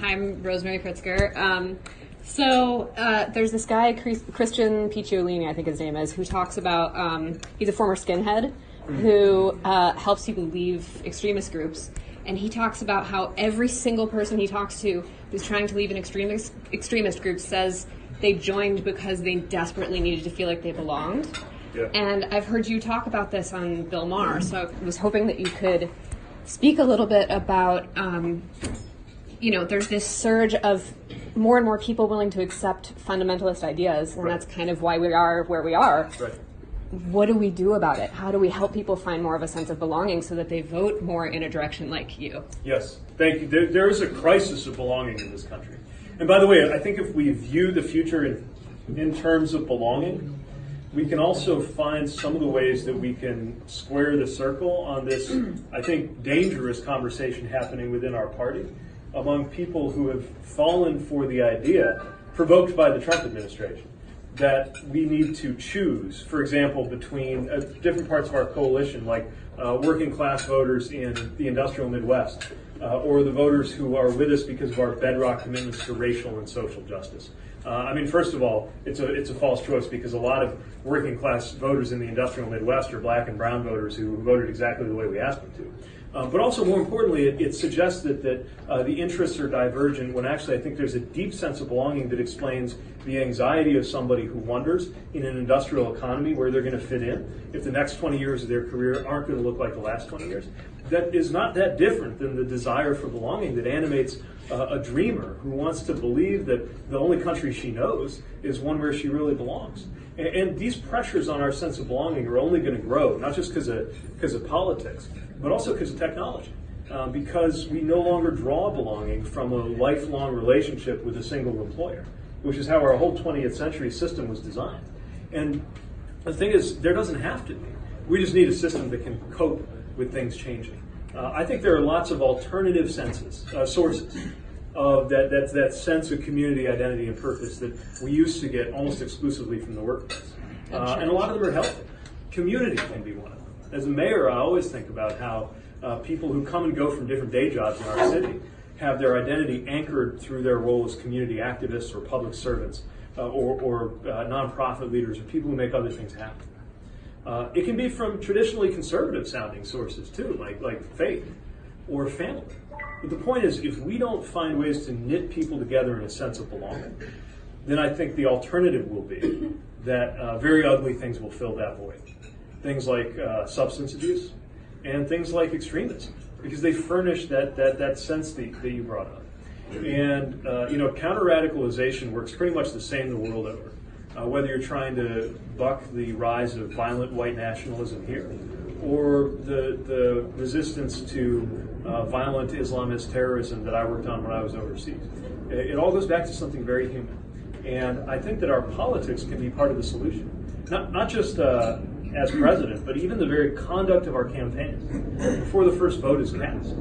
Hi, I'm Rosemary Pritzker. There's this guy, Christian Picciolini, I think his name is, who talks about, he's a former skinhead who helps people leave extremist groups. And he talks about how every single person he talks to who's trying to leave an extremist group says they joined because they desperately needed to feel like they belonged. Yeah. And I've heard you talk about this on Bill Maher, so I was hoping that you could speak a little bit about, there's this surge of more and more people willing to accept fundamentalist ideas, and that's kind of why we are where we are. Right. What do we do about it? How do we help people find more of a sense of belonging so that they vote more in a direction like you? Yes, thank you. There is a crisis of belonging in this country. And by the way, I think if we view the future in terms of belonging, we can also find some of the ways that we can square the circle on this, I think, dangerous conversation happening within our party among people who have fallen for the idea, provoked by the Trump administration, that we need to choose, for example, between different parts of our coalition, like working class voters in the industrial Midwest, or the voters who are with us because of our bedrock commitments to racial and social justice. First of all, it's a false choice because a lot of working class voters in the industrial Midwest are black and brown voters who voted exactly the way we asked them to. But also, more importantly, it suggests that the interests are divergent when actually I think there's a deep sense of belonging that explains the anxiety of somebody who wonders in an industrial economy where they're going to fit in if the next 20 years of their career aren't going to look like the last 20 years. That is not that different than the desire for belonging that animates a dreamer who wants to believe that the only country she knows is one where she really belongs. And these pressures on our sense of belonging are only going to grow, not just because of politics, but also because of technology. Because we no longer draw belonging from a lifelong relationship with a single employer, which is how our whole 20th century system was designed. And the thing is, there doesn't have to be. We just need a system that can cope with things changing. I think there are lots of alternative sources of that sense of community identity and purpose that we used to get almost exclusively from the workplace. And a lot of them are healthy. Community can be one of them. As a mayor, I always think about how people who come and go from different day jobs in our city have their identity anchored through their role as community activists or public servants or nonprofit leaders or people who make other things happen. It can be from traditionally conservative sounding sources too, like faith or family. But the point is, if we don't find ways to knit people together in a sense of belonging, then I think the alternative will be that very ugly things will fill that void. Things like substance abuse and things like extremism, because they furnish that sense that you brought up. And counter-radicalization works pretty much the same the world over. Whether you're trying to buck the rise of violent white nationalism here, or the resistance to violent Islamist terrorism that I worked on when I was overseas. It all goes back to something very human. And I think that our politics can be part of the solution. Not just as president, but even the very conduct of our campaigns before the first vote is cast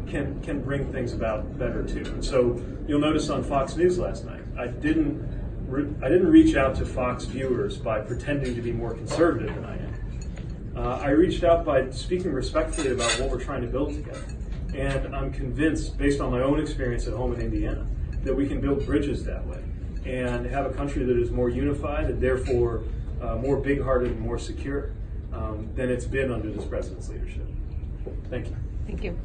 can bring things about better too. And so you'll notice on Fox News last night, I didn't reach out to Fox viewers by pretending to be more conservative than I am. I reached out by speaking respectfully about what we're trying to build together. And I'm convinced, based on my own experience at home in Indiana, that we can build bridges that way and have a country that is more unified and therefore more big-hearted and more secure than it's been under this president's leadership. Thank you. Thank you.